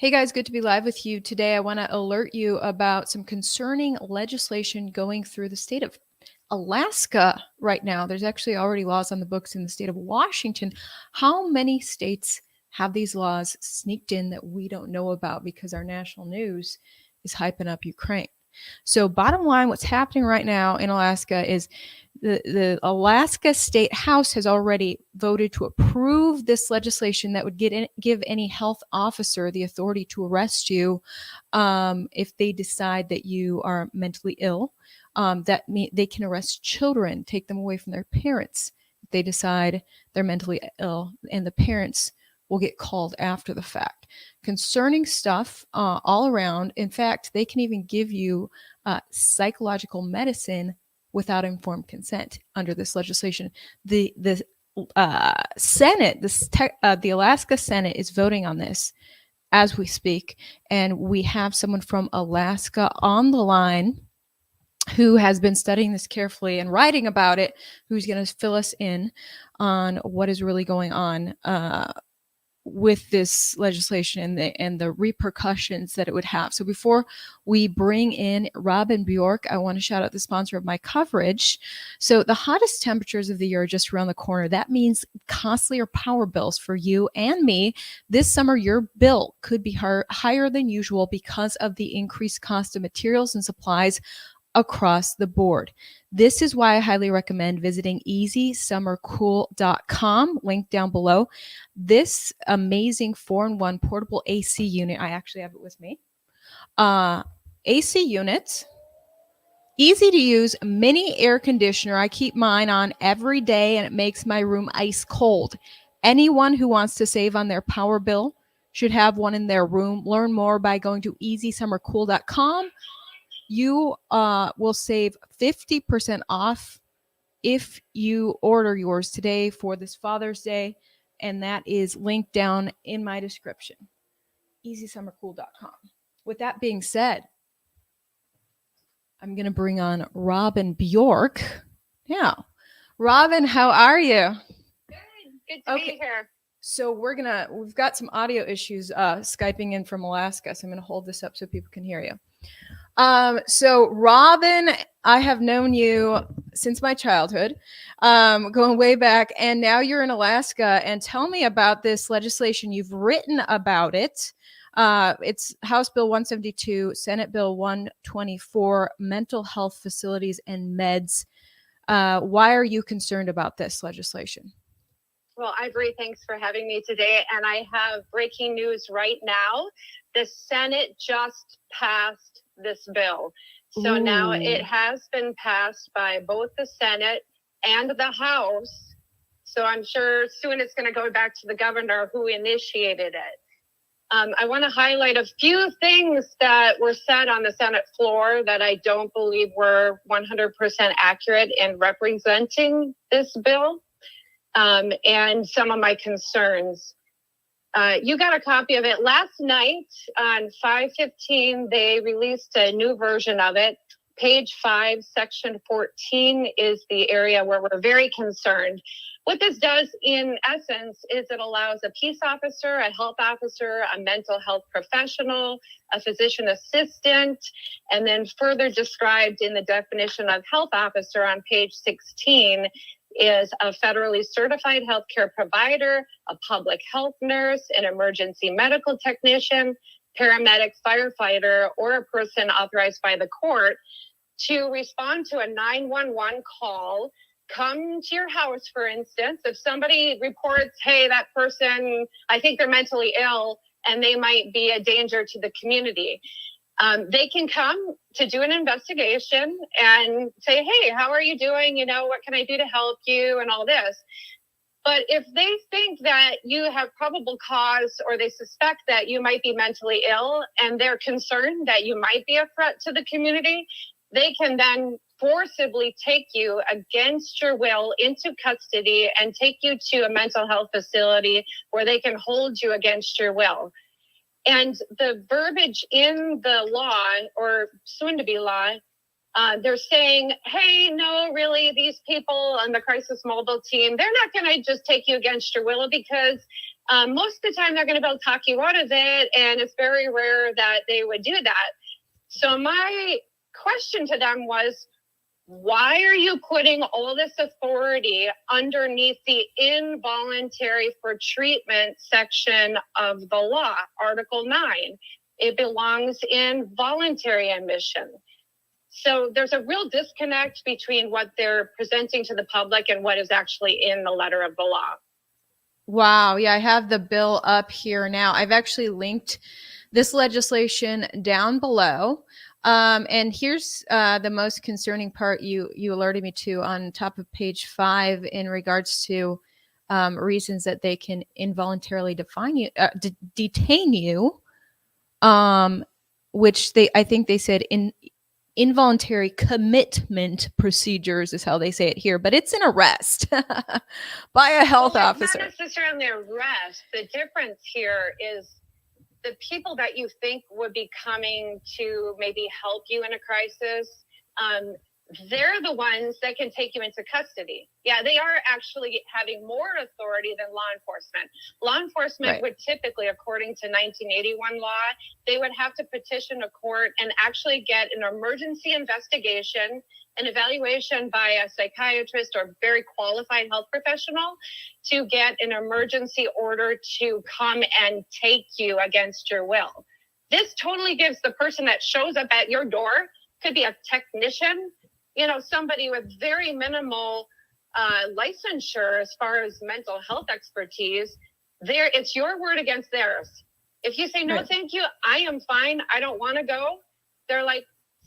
Hey guys, good to be live with you. Today I want to alert you about some concerning legislation going through the state of Alaska right now. There's actually already laws on the books in the state of Washington. How many states have these laws sneaked in that we don't know about because our national news is hyping up Ukraine? So, bottom line, what's happening right now in Alaska is the Alaska State House has already voted to approve this legislation that would give any health officer the authority to arrest you if they decide that you are mentally ill. They can arrest children, take them away from their parents if they decide they're mentally ill, and the parents will get called after the fact. Concerning stuff all around. In fact, they can even give you psychological medicine without informed consent under this legislation. The Senate, the Alaska Senate is voting on this as we speak, and we have someone from Alaska on the line who has been studying this carefully and writing about it, who's going to fill us in on what is really going on with this legislation and the repercussions that it would have. So before we bring in Robin Bjork, I want to shout out the sponsor of my coverage. So the hottest temperatures of the year are just around the corner. That means costlier power bills for you and me. This summer, your bill could be higher than usual because of the increased cost of materials and supplies across the board. This is why I highly recommend visiting easysummercool.com, link down below. This amazing 4-in-1 portable AC unit, I actually have it with me. AC unit, easy to use mini air conditioner. I keep mine on every day and it makes my room ice cold. Anyone who wants to save on their power bill should have one in their room. Learn more by going to easysummercool.com. You will save 50% off if you order yours today for this Father's Day, and that is linked down in my description, easysummercool.com. With that being said, I'm going to bring on Robin Bjork. Yeah. Robin, how are you? Good to be here. So we've got some audio issues Skyping in from Alaska, so I'm going to hold this up so people can hear you. So Robin, I have known you since my childhood, going way back, and now you're in Alaska. And tell me about this legislation. You've written about it. It's House Bill 172, Senate Bill 124, mental health facilities and meds. Why are you concerned about this legislation? Well, Ivory, thanks for having me today. And I have breaking news right now. The Senate just passed this bill. So now it has been passed by both the Senate and the House. So I'm sure soon it's going to go back to the governor who initiated it. I want to highlight a few things that were said on the Senate floor that I don't believe were 100% accurate in representing this bill. And some of my concerns. You got a copy of it last night on 5/15. They released a new version of it. Page 5, section 14 is the area where we're very concerned. What this does in essence is it allows a peace officer, a health officer, a mental health professional, a physician assistant, and then further described in the definition of health officer on page 16 is a federally certified healthcare provider, a public health nurse, an emergency medical technician, paramedic, firefighter, or a person authorized by the court to respond to a 911 call, come to your house, for instance. If somebody reports, hey, that person, I think they're mentally ill and they might be a danger to the community. They can come to do an investigation and say, hey, how are you doing? You know, what can I do to help you and all this? But if they think that you have probable cause or they suspect that you might be mentally ill and they're concerned that you might be a threat to the community, they can then forcibly take you against your will into custody and take you to a mental health facility where they can hold you against your will. And the verbiage in the law, or soon to be law, They're saying, hey, no, really, these people on the crisis mobile team, they're not going to just take you against your will, because most of the time they're going to be able to talk you out of it, and it's very rare that they would do that. So my question to them was, why are you putting all this authority underneath the involuntary for treatment section of the law, Article 9? It belongs in voluntary admission. So there's a real disconnect between what they're presenting to the public and what is actually in the letter of the law. Wow. Yeah, I have the bill up here now. I've actually linked this legislation down below. And here's the most concerning part you alerted me to on top of page 5 in regards to reasons that they can involuntarily detain you, which I think they said involuntary commitment procedures is how they say it here, but it's an arrest by a health officer. Not necessarily arrest. The difference here is the people that you think would be coming to maybe help you in a crisis, they're the ones that can take you into custody. Yeah, they are actually having more authority than law enforcement. Law enforcement would typically, according to 1981 law, they would have to petition a court and actually get an emergency investigation, an evaluation by a psychiatrist or very qualified health professional to get an emergency order to come and take you against your will. This totally gives the person that shows up at your door, could be a technician, somebody with very minimal licensure as far as mental health expertise, it's your word against theirs. If you say, no, thank you, I am fine, I don't want to go, they're like,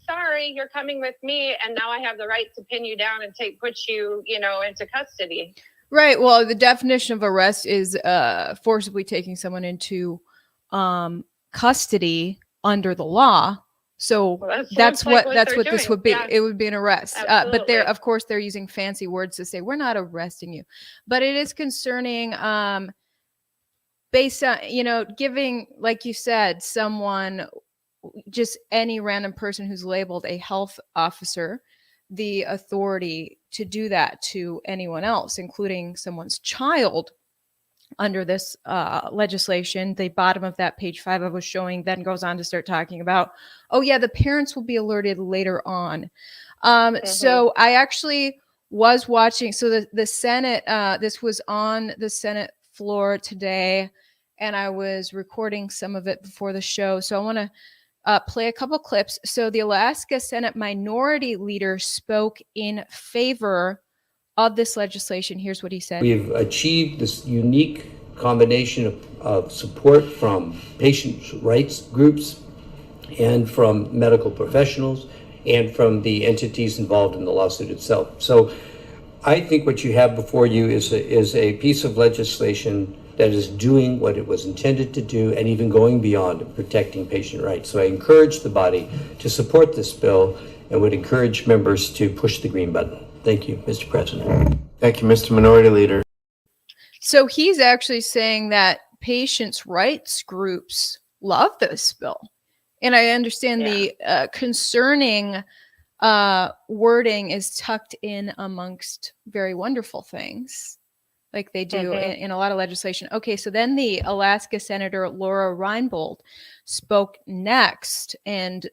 sorry, you're coming with me, and now I have the right to pin you down and put you, into custody. Right. Well, the definition of arrest is forcibly taking someone into custody under the law. So that's what this would be. Yeah. It would be an arrest. But they're using fancy words to say we're not arresting you. But it is concerning based on, giving, like you said, someone, just any random person who's labeled a health officer, the authority to do that to anyone else, including someone's child. Under this legislation, the bottom of that page 5 I was showing then goes on to start talking about, the parents will be alerted later on. So I actually was watching. So the Senate, this was on the Senate floor today, and I was recording some of it before the show. So I want to play a couple clips. So the Alaska Senate Minority Leader spoke in favor of this legislation. Here's what he said. We've achieved this unique combination of support from patient rights groups and from medical professionals and from the entities involved in the lawsuit itself. So I think what you have before you is a piece of legislation that is doing what it was intended to do and even going beyond protecting patient rights. So I encourage the body to support this bill and would encourage members to push the green button. Thank you, Mr. President. Thank you, Mr. Minority Leader. So he's actually saying that patients' rights groups love this bill. And I understand the concerning wording is tucked in amongst very wonderful things, like they do in a lot of legislation. Okay, so then the Alaska Senator Laura Reinbold spoke next. And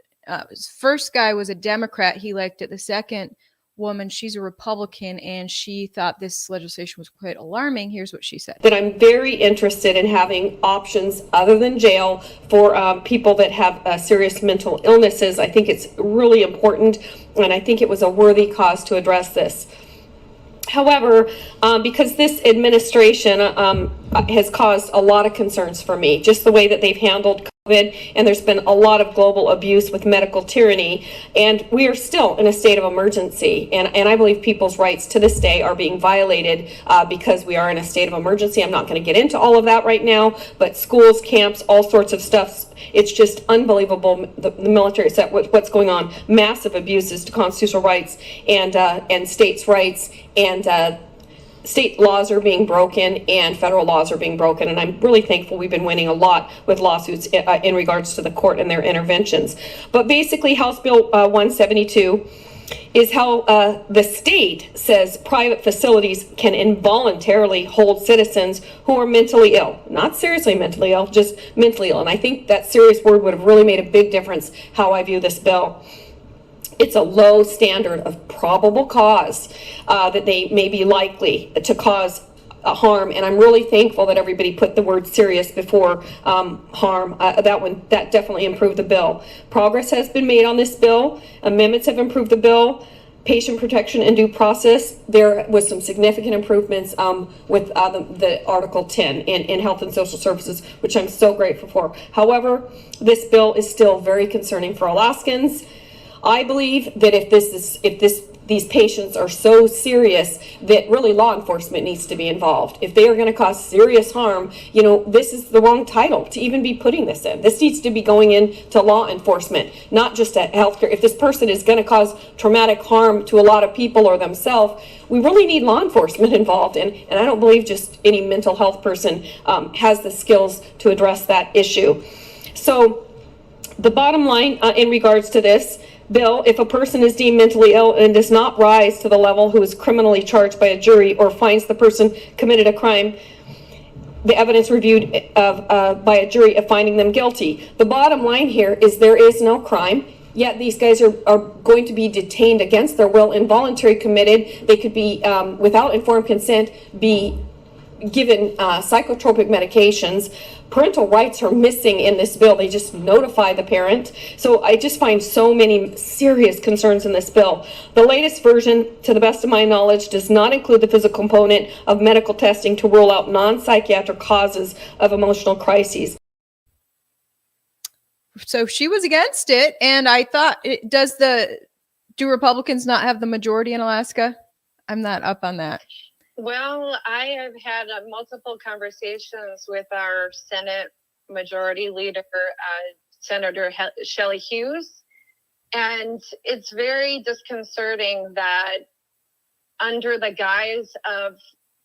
first guy was a Democrat. He liked it. The second woman, she's a Republican, and she thought this legislation was quite alarming. Here's what she said. That I'm very interested in having options other than jail for people that have serious mental illnesses. I think it's really important, and I think it was a worthy cause to address this. However, because this administration has caused a lot of concerns for me, just the way that they've handled COVID, and there's been a lot of global abuse with medical tyranny, and we are still in a state of emergency, and I believe people's rights to this day are being violated because we are in a state of emergency. I'm not going to get into all of that right now, but schools, camps, all sorts of stuff. It's just unbelievable. The military set what's going on, massive abuses to constitutional rights and states' rights, and state laws are being broken and federal laws are being broken. And I'm really thankful we've been winning a lot with lawsuits in regards to the court and their interventions. But basically, House Bill 172 is how the state says private facilities can involuntarily hold citizens who are mentally ill, not seriously mentally ill, just mentally ill. And I think that serious word would have really made a big difference how I view this bill. It's a low standard of probable cause that they may be likely to cause harm, and I'm really thankful that everybody put the word serious before harm. That definitely improved the bill. Progress has been made on this bill. Amendments have improved the bill. Patient protection and due process, there was some significant improvements with the Article 10 in Health and Social Services, which I'm so grateful for. However, this bill is still very concerning for Alaskans. I believe that if these patients are so serious that really law enforcement needs to be involved. If they are going to cause serious harm, this is the wrong title to even be putting this in. This needs to be going into law enforcement, not just at healthcare. If this person is going to cause traumatic harm to a lot of people or themselves, we really need law enforcement involved. And I don't believe just any mental health person has the skills to address that issue. So the bottom line in regards to this bill, if a person is deemed mentally ill and does not rise to the level who is criminally charged by a jury or finds the person committed a crime, the evidence reviewed by a jury of finding them guilty. The bottom line here is there is no crime, yet these guys are going to be detained against their will, involuntary committed. They could be, without informed consent, be given psychotropic medications. Parental rights are missing in this bill. They just notify the parent. So I just find so many serious concerns in this bill. The latest version, to the best of my knowledge, does not include the physical component of medical testing to rule out non-psychiatric causes of emotional crises. So she was against it, and I thought, do Republicans not have the majority in Alaska? I'm not up on that. Well, I have had multiple conversations with our Senate Majority Leader, Senator Shelly Hughes, and it's very disconcerting that under the guise of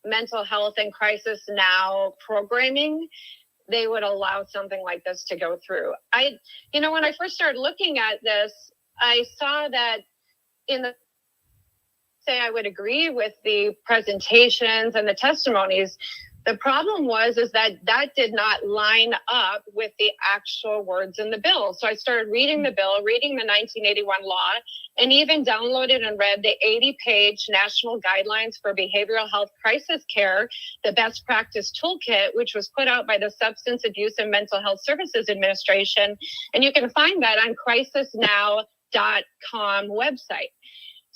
mental health and crisis now programming, they would allow something like this to go through. When I first started looking at this, I saw that I would agree with the presentations and the testimonies. The problem is that did not line up with the actual words in the bill. So I started reading the bill, reading the 1981 law, and even downloaded and read the 80-page National Guidelines for Behavioral Health Crisis Care, the Best Practice Toolkit, which was put out by the Substance Abuse and Mental Health Services Administration. And you can find that on crisisnow.com website.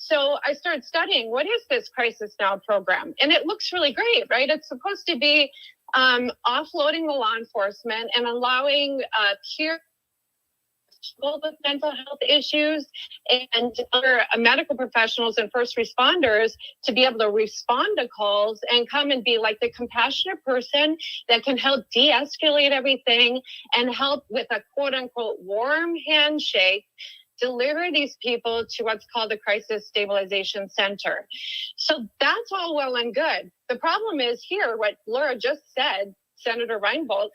So I started studying, what is this Crisis Now program? And it looks really great, right? It's supposed to be offloading the law enforcement and allowing peer with mental health issues and other medical professionals and first responders to be able to respond to calls and come and be like the compassionate person that can help de-escalate everything and help with a quote unquote warm handshake, deliver these people to what's called the Crisis Stabilization Center. So that's all well and good. The problem is here, what Laura just said, Senator Reinbold,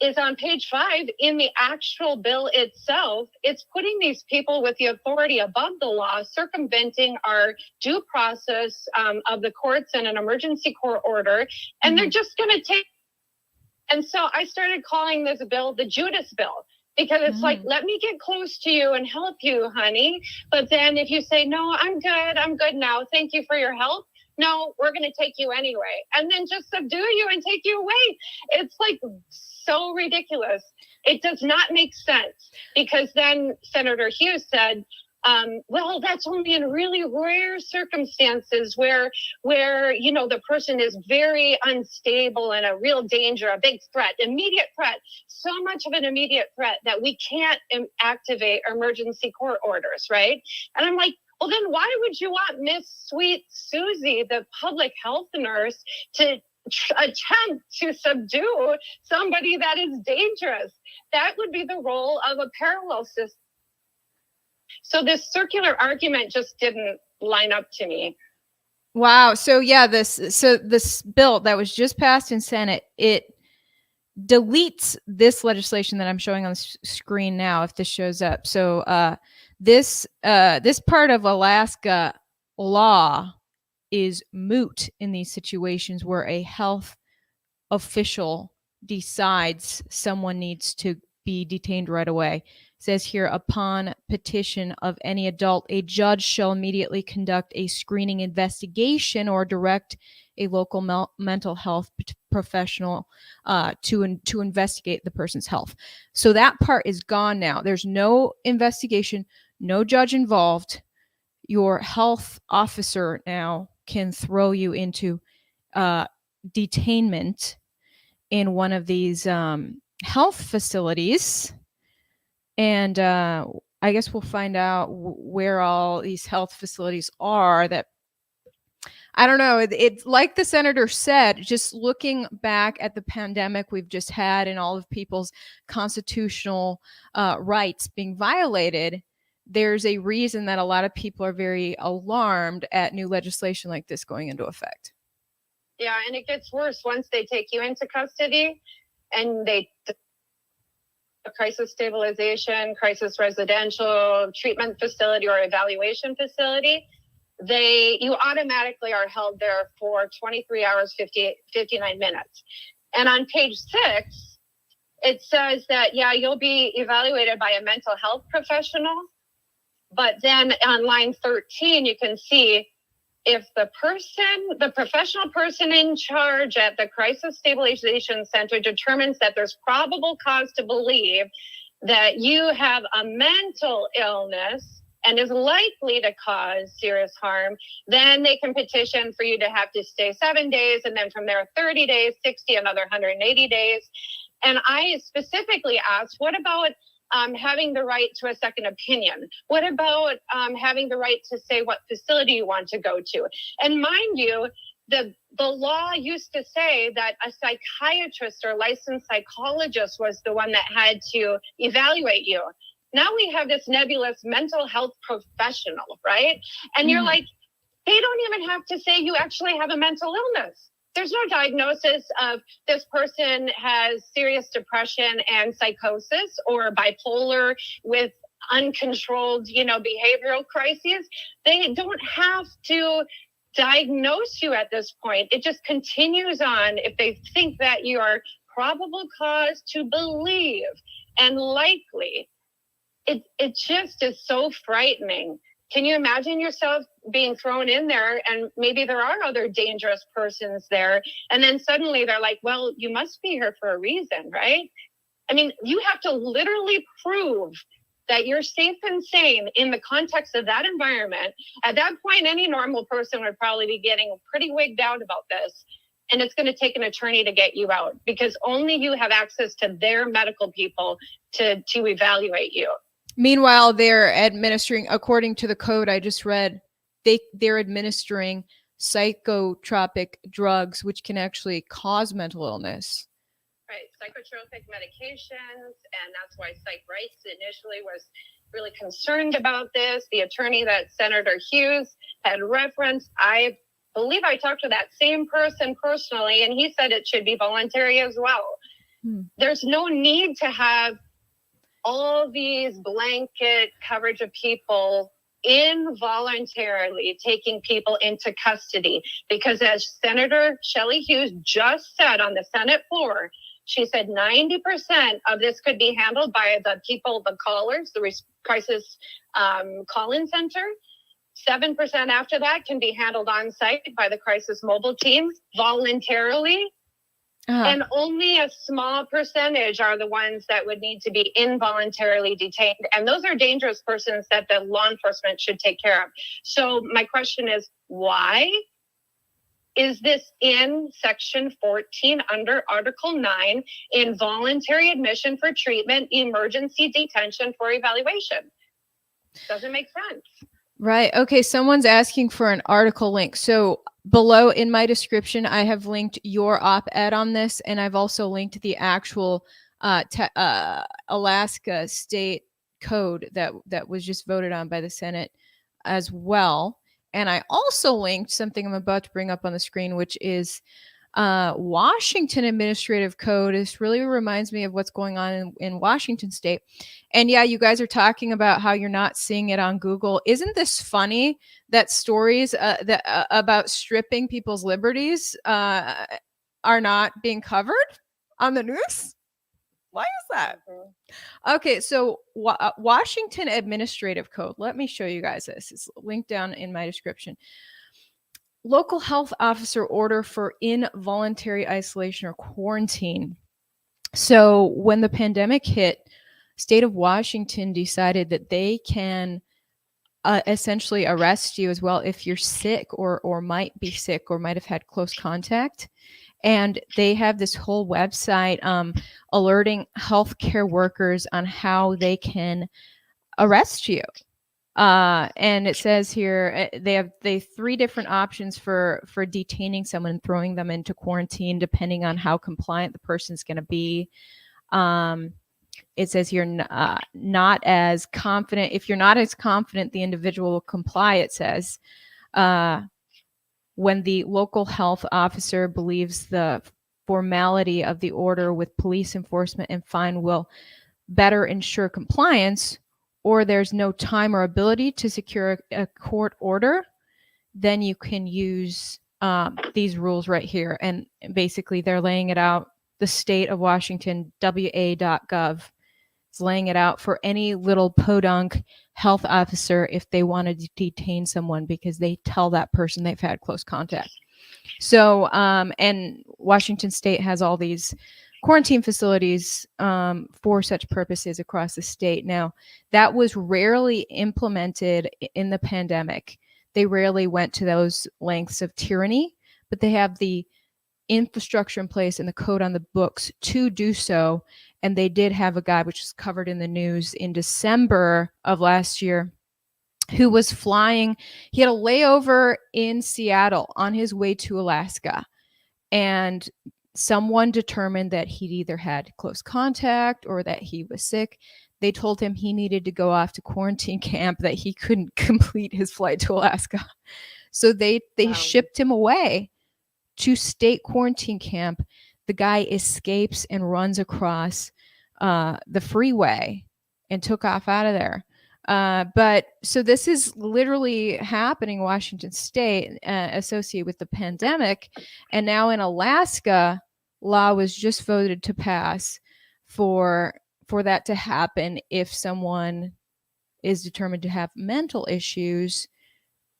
is on page 5 in the actual bill itself. It's putting these people with the authority above the law, circumventing our due process of the courts and an emergency court order, and they're just going to take. And so I started calling this bill the Judas bill. Because it's like, let me get close to you and help you, honey. But then if you say, no, I'm good now, thank you for your help. No, we're going to take you anyway. And then just subdue you and take you away. It's like so ridiculous. It does not make sense. Because then Senator Hughes said, well, that's only in really rare circumstances where the person is very unstable and a real danger, a big threat, immediate threat, so much of an immediate threat that we can't activate emergency court orders, right? And I'm like, well, then why would you want Miss Sweet Susie, the public health nurse, to attempt to subdue somebody that is dangerous? That would be the role of a parallel system. So this circular argument just didn't line up to me. Wow. So yeah, this bill that was just passed in Senate, it deletes this legislation that I'm showing on the screen now, if this shows up. So this part of Alaska law is moot in these situations where a health official decides someone needs to be detained right away. It says here, upon petition of any adult, a judge shall immediately conduct a screening investigation or direct a local mental health professional to investigate the person's health. So that part is gone now. There's no investigation, no judge involved. Your health officer now can throw you into detainment in one of these health facilities. And I guess we'll find out where all these health facilities are. That, I don't know. It's like the senator said, just looking back at the pandemic we've just had and all of people's constitutional rights being violated, there's a reason that a lot of people are very alarmed at new legislation like this going into effect. Yeah, and it gets worse once they take you into custody and they crisis stabilization, crisis residential treatment facility, or evaluation facility. You automatically are held there for 23 hours, 59 minutes. And on page 6, it says that, yeah, you'll be evaluated by a mental health professional. But then on line 13, you can see if the professional person in charge at the Crisis Stabilization Center determines that there's probable cause to believe that you have a mental illness and is likely to cause serious harm, then they can petition for you to have to stay 7 days, and then from there 30 days, 60, another 180 days. And I specifically asked, what about having the right to a second opinion? What about having the right to say what facility you want to go to? And mind you, the law used to say that a psychiatrist or licensed psychologist was the one that had to evaluate you. Now we have this nebulous mental health professional, right? And you're like, they don't even have to say you actually have a mental illness. There's no diagnosis of this person has serious depression and psychosis or bipolar with uncontrolled, behavioral crises. They don't have to diagnose you at this point. It just continues on if they think that you are probable cause to believe and likely. It just is so frightening. Can you imagine yourself being thrown in there and maybe there are other dangerous persons there, and then suddenly they're like, well, you must be here for a reason, right? I mean, you have to literally prove that you're safe and sane in the context of that environment. At that point, any normal person would probably be getting pretty wigged out about this. And it's going to take an attorney to get you out because only you have access to their medical people to evaluate you. Meanwhile, they're administering, according to the code I just read, they're administering psychotropic drugs, which can actually cause mental illness. Right, psychotropic medications, and that's why Psych Rights initially was really concerned about this. The attorney that Senator Hughes had referenced, I believe I talked to that same person personally, and he said it should be voluntary as well. There's no need to have all these blanket coverage of people involuntarily taking people into custody, because as Senator Shelly Hughes just said on the Senate floor, she said 90% of this could be handled by the people, the callers, the crisis call-in center. 7% after that can be handled on site by the crisis mobile team voluntarily. And only a small percentage are the ones that would need to be involuntarily detained. And those are dangerous persons that the law enforcement should take care of. So my question is, why is this in Section 14 under Article 9, involuntary admission for treatment, emergency detention for evaluation? Doesn't make sense. Right. Okay. Someone's asking for an article link. So below in my description, I have linked your op-ed on this, and I've also linked the actual Alaska state code that was just voted on by the Senate as well. And I also linked something I'm about to bring up on the screen, which is Washington Administrative Code. This really reminds me of what's going on in Washington State. And yeah, you guys are talking about how you're not seeing it on Google. Isn't this funny that stories about stripping people's liberties are not being covered on the news? Why is that? Okay, so Washington Administrative Code. Let me show you guys this. It's linked down in my description. Local health officer order for involuntary isolation or quarantine. So when the pandemic hit, state of Washington decided that they can essentially arrest you as well if you're sick or might be sick or might have had close contact. And they have this whole website alerting healthcare workers on how they can arrest you. And it says here they have 3 different options for detaining someone and throwing them into quarantine, depending on how compliant the person's going to be. It says here not as confident. If you're not as confident, the individual will comply. It says when the local health officer believes the formality of the order with police enforcement and fine will better ensure compliance, or there's no time or ability to secure a court order, then you can use these rules right here. And basically they're laying it out. The state of Washington, wa.gov, is laying it out for any little podunk health officer if they want to detain someone because they tell that person they've had close contact. So, and Washington State has all these quarantine facilities for such purposes across the state. Now, that was rarely implemented in the pandemic. They rarely went to those lengths of tyranny, but they have the infrastructure in place and the code on the books to do so. And they did have a guy, which is covered in the news in December of last year, who was flying. He had a layover in Seattle on his way to Alaska. And someone determined that he'd either had close contact or that he was sick. They told him he needed to go off to quarantine camp, that he couldn't complete his flight to Alaska. So they shipped him away to state quarantine camp. The guy escapes and runs across the freeway and took off out of there. But so this is literally happening in Washington State associated with the pandemic. And now in Alaska, law was just voted to pass for that to happen if someone is determined to have mental issues.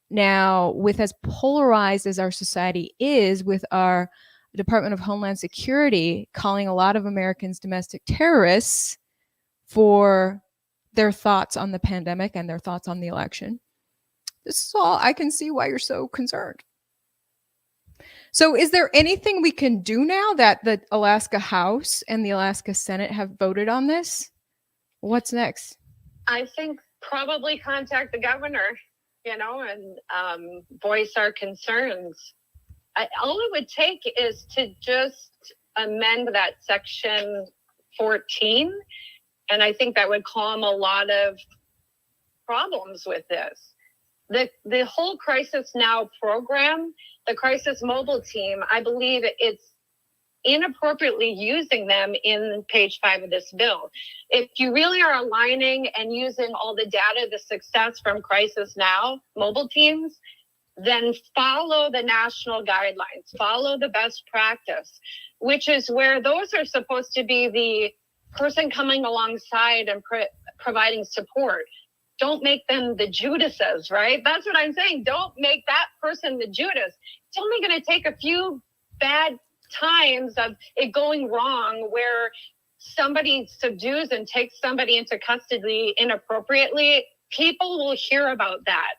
Now, with as polarized as our society is, with our Department of Homeland Security calling a lot of Americans domestic terrorists for their thoughts on the pandemic and their thoughts on the election, this is all I can see why you're so concerned. So is there anything we can do now that the Alaska House and the Alaska Senate have voted on this? What's next? I think probably contact the governor, and voice our concerns. All it would take is to just amend that section 14. And I think that would calm a lot of problems with this. The whole Crisis Now program, the Crisis Mobile Team, I believe it's inappropriately using them in page 5 of this bill. If you really are aligning and using all the data, the success from Crisis Now mobile teams, then follow the national guidelines, follow the best practice, which is where those are supposed to be the person coming alongside and providing support. Don't make them the Judases, right? That's what I'm saying. Don't make that person the Judas. It's only going to take a few bad times of it going wrong where somebody subdues and takes somebody into custody inappropriately. People will hear about that.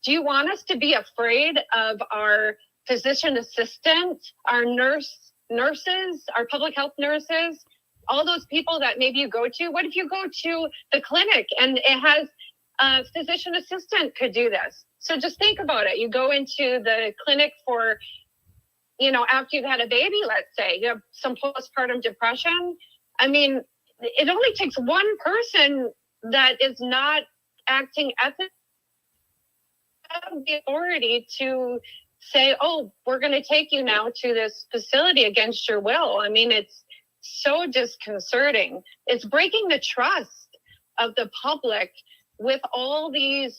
Do you want us to be afraid of our physician assistants, our nurses, our public health nurses, all those people that maybe you go to? What if you go to the clinic and it has a physician assistant could do this? So just think about it. You go into the clinic for, after you've had a baby, let's say, you have some postpartum depression. I mean, it only takes one person that is not acting ethically have the authority to say, oh, we're going to take you now to this facility against your will. I mean, it's so disconcerting. It's breaking the trust of the public with all these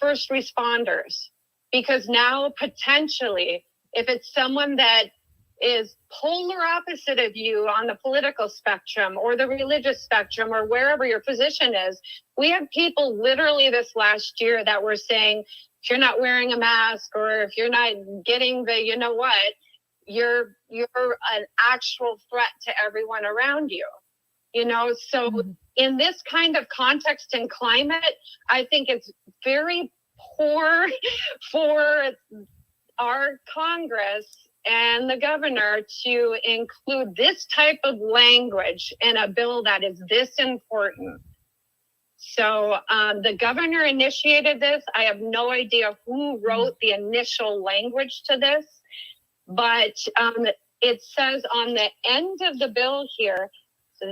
first responders, because now potentially, if it's someone that is polar opposite of you on the political spectrum or the religious spectrum or wherever your position is, we have people literally this last year that were saying, if you're not wearing a mask or if you're not getting the, you know what, you're an actual threat to everyone around you. You know, so in this kind of context and climate, I think it's very poor for our Congress and the governor to include this type of language in a bill that is this important. So the governor initiated this. I have no idea who wrote the initial language to this, but it says on the end of the bill here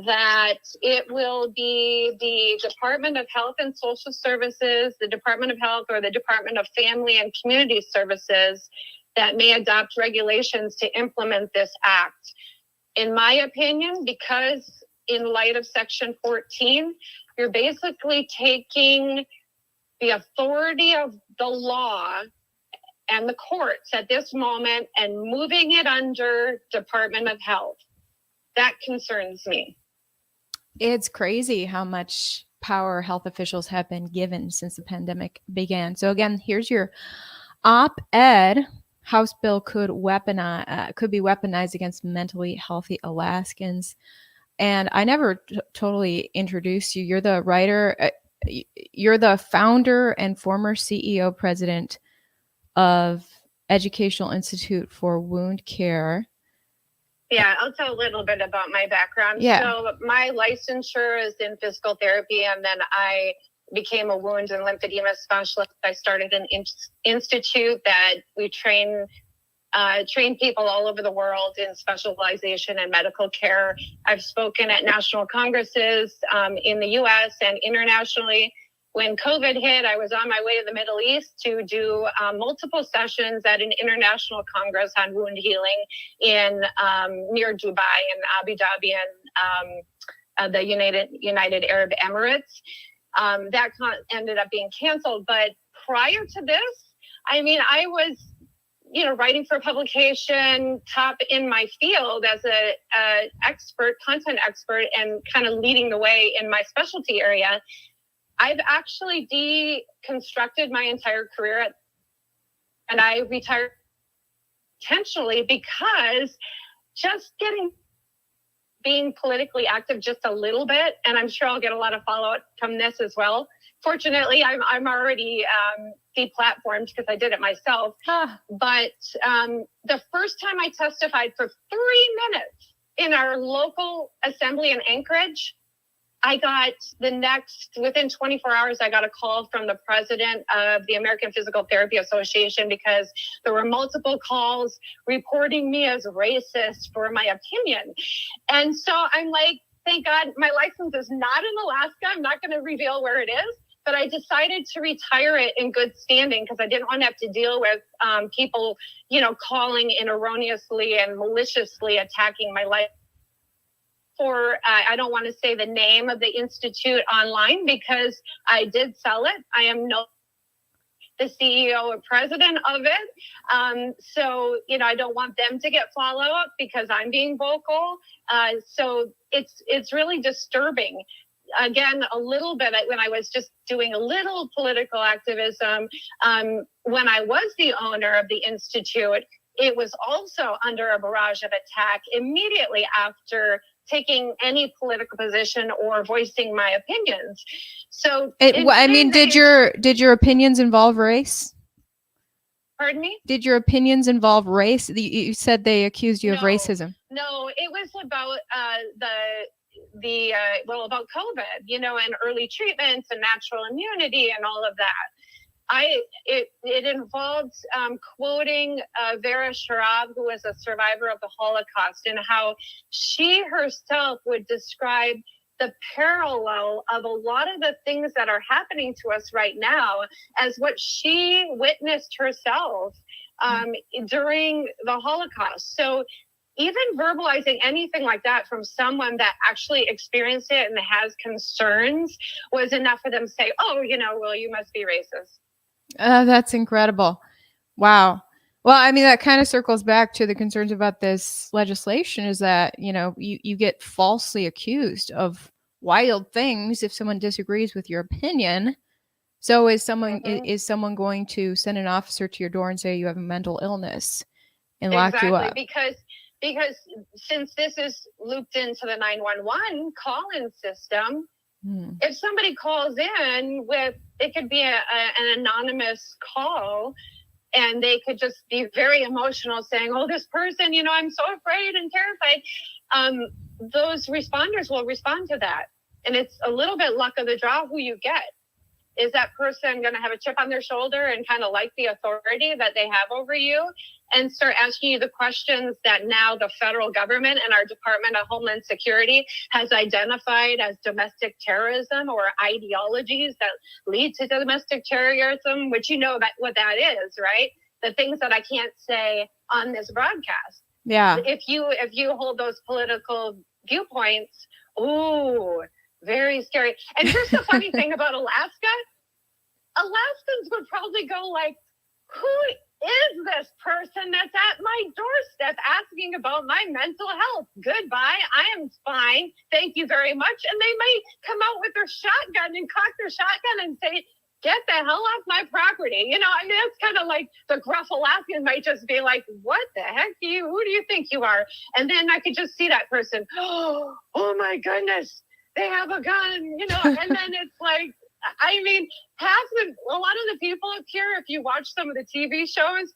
that it will be the Department of Health and Social Services, the Department of Health, or the Department of Family and Community Services that may adopt regulations to implement this act. In my opinion, because in light of Section 14, you're basically taking the authority of the law and the courts at this moment and moving it under Department of Health. That concerns me. It's crazy how much power health officials have been given since the pandemic began. So again, here's your op-ed. House bill could be weaponized against mentally healthy Alaskans. And I never totally introduced you. You're the writer. You're the founder and former CEO president of Educational Institute for Wound Care. Yeah, I'll tell a little bit about my background. Yeah. So my licensure is in physical therapy, and then I became a wound and lymphedema specialist. I started an institute that we train people all over the world in specialization and medical care. I've spoken at national congresses in the U.S. and internationally. When COVID hit, I was on my way to the Middle East to do multiple sessions at an international congress on wound healing in near Dubai and Abu Dhabi and the United Arab Emirates. That ended up being canceled. But prior to this, I mean, I was, writing for publication, top in my field as a content expert, and kind of leading the way in my specialty area. I've actually deconstructed my entire career, and I retired intentionally because just being politically active just a little bit, and I'm sure I'll get a lot of follow-up from this as well. Fortunately, I'm already deplatformed because I did it myself. But the first time I testified for 3 minutes in our local assembly in Anchorage, I got within 24 hours, I got a call from the president of the American Physical Therapy Association because there were multiple calls reporting me as racist for my opinion. And so I'm like, thank God my license is not in Alaska. I'm not going to reveal where it is, but I decided to retire it in good standing because I didn't want to have to deal with people, calling in erroneously and maliciously attacking my life. I don't want to say the name of the institute online because I did sell it. I am the CEO or president of it. So, I don't want them to get follow-up because I'm being vocal. So it's really disturbing. Again, a little bit when I was just doing a little political activism, when I was the owner of the institute, it was also under a barrage of attack immediately after taking any political position or voicing my opinions. So did your opinions involve race? Pardon me? Did your opinions involve race? You said they accused you of racism. No, it was about about COVID, and early treatments and natural immunity and all of that. It involved quoting Vera Sharab, who was a survivor of the Holocaust, and how she herself would describe the parallel of a lot of the things that are happening to us right now as what she witnessed herself during the Holocaust. So even verbalizing anything like that from someone that actually experienced it and has concerns was enough for them to say, oh, well, you must be racist. That's incredible. Wow. Well, I mean, that kind of circles back to the concerns about this legislation is that, you get falsely accused of wild things if someone disagrees with your opinion. So is someone going to send an officer to your door and say you have a mental illness and lock you up? Because since this is looped into the 911 call-in system, if somebody calls in it could be an anonymous call, and they could just be very emotional saying, oh, this person, I'm so afraid and terrified. Those responders will respond to that. And it's a little bit luck of the draw who you get. Is that person going to have a chip on their shoulder and kind of like the authority that they have over you and start asking you the questions that now the federal government and our Department of Homeland Security has identified as domestic terrorism or ideologies that lead to domestic terrorism, which what that is, right? The things that I can't say on this broadcast. Yeah. If you hold those political viewpoints, ooh, very scary. And here's the funny thing about Alaska. Alaskans would probably go like, who is this person that's at my doorstep asking about my mental health? Goodbye. I am fine. Thank you very much. And they might come out with their shotgun and cock their shotgun and say, get the hell off my property. It's kind of like the gruff Alaskan might just be like, what the heck who do you think you are? And then I could just see that person, oh my goodness, they have a gun, and then it's like, a lot of the people up here, if you watch some of the TV shows,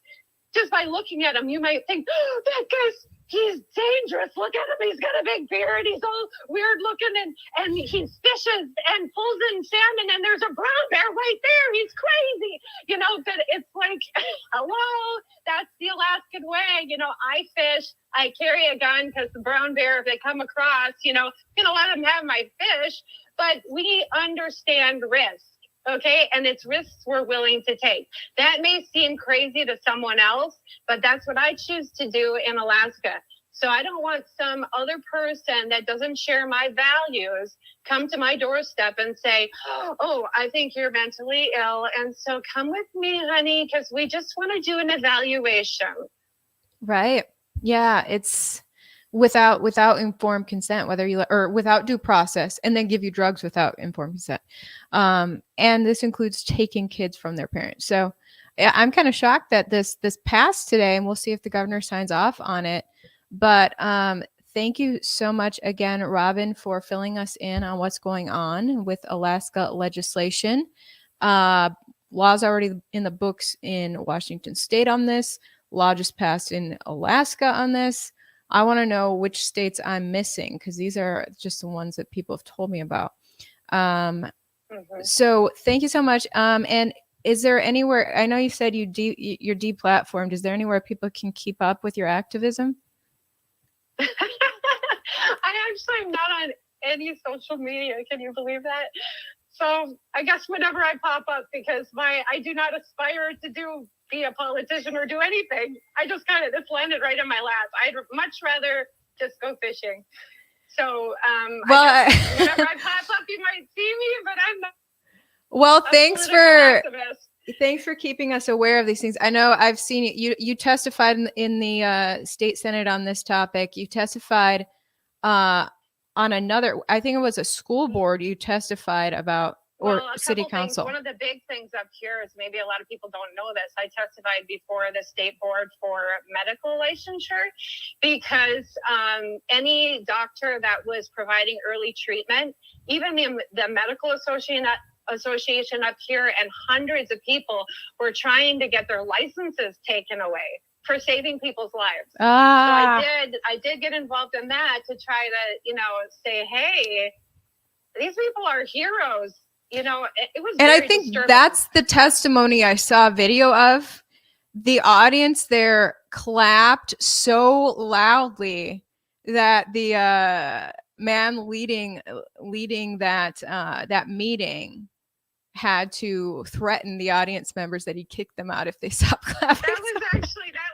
just by looking at them, you might think, oh, that guy's, he's dangerous. Look at him. He's got a big beard. He's all weird looking and he fishes and pulls in salmon and there's a brown bear right there. He's crazy. But it's like, hello, that's the Alaskan way. I fish. I carry a gun because the brown bear, if they come across, gonna let them have my fish. But we understand risk, okay? And it's risks we're willing to take. That may seem crazy to someone else, but that's what I choose to do in Alaska. So I don't want some other person that doesn't share my values come to my doorstep and say, oh, I think you're mentally ill. And so come with me, honey, because we just want to do an evaluation. Right. Yeah. It's without informed consent, or without due process, and then give you drugs without informed consent. And this includes taking kids from their parents. So I'm kind of shocked that this passed today, and we'll see if the governor signs off on it. But thank you so much again, Robin, for filling us in on what's going on with Alaska legislation. Laws already in the books in Washington State on this. Law just passed in Alaska on this. I want to know which states I'm missing, because these are just the ones that people have told me about. So thank you so much. And is there anywhere, I know you said you're deplatformed. Is there anywhere people can keep up with your activism? I actually am not on any social media. Can you believe that? So I guess whenever I pop up, because I do not aspire to be a politician or do anything. I just this landed right in my lap. I'd much rather just go fishing. So whenever I pop up, you might see me, but I'm not. Well, thanks for keeping us aware of these things. I know I've seen you testified in the state Senate on this topic. You testified on another, I think it was a school board you testified about, or city council. One of the big things up here is, maybe a lot of people don't know this, I testified before the state board for medical licensure, because any doctor that was providing early treatment, even the medical association up here, and hundreds of people were trying to get their licenses taken away for saving people's lives. So I did get involved in that to try to, say, hey, these people are heroes. It was, and I think disturbing. That's the testimony I saw a video of. The audience there clapped so loudly that the man leading that that meeting had to threaten the audience members that he'd kick them out if they stopped clapping. That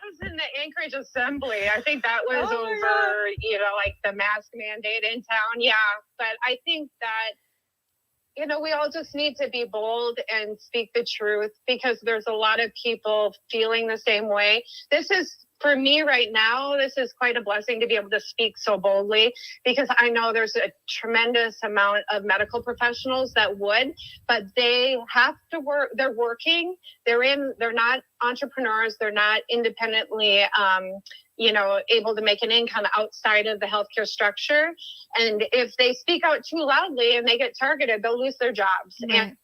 was in the Anchorage Assembly. I think that was over, like the mask mandate in town. Yeah. But I think that, we all just need to be bold and speak the truth, because there's a lot of people feeling the same way. This is, for me right now, this is quite a blessing to be able to speak so boldly, because I know there's a tremendous amount of medical professionals that would, but they have to work. They're working. They're not entrepreneurs. They're not independently, able to make an income outside of the healthcare structure. And if they speak out too loudly and they get targeted, they'll lose their jobs. Right. And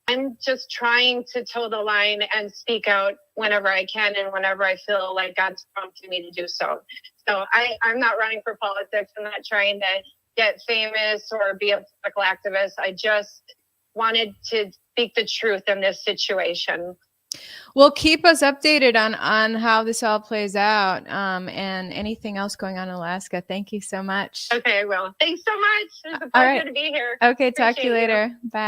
I'm just trying to toe the line and speak out whenever I can and whenever I feel like God's prompting me to do so. So I'm not running for politics. I'm not trying to get famous or be a political activist. I just wanted to speak the truth in this situation. Well, keep us updated on how this all plays out, and anything else going on in Alaska. Thank you so much. Okay, well, thanks so much. It was a All pleasure right. to be here. Okay, talk to you Appreciate you. later. Bye.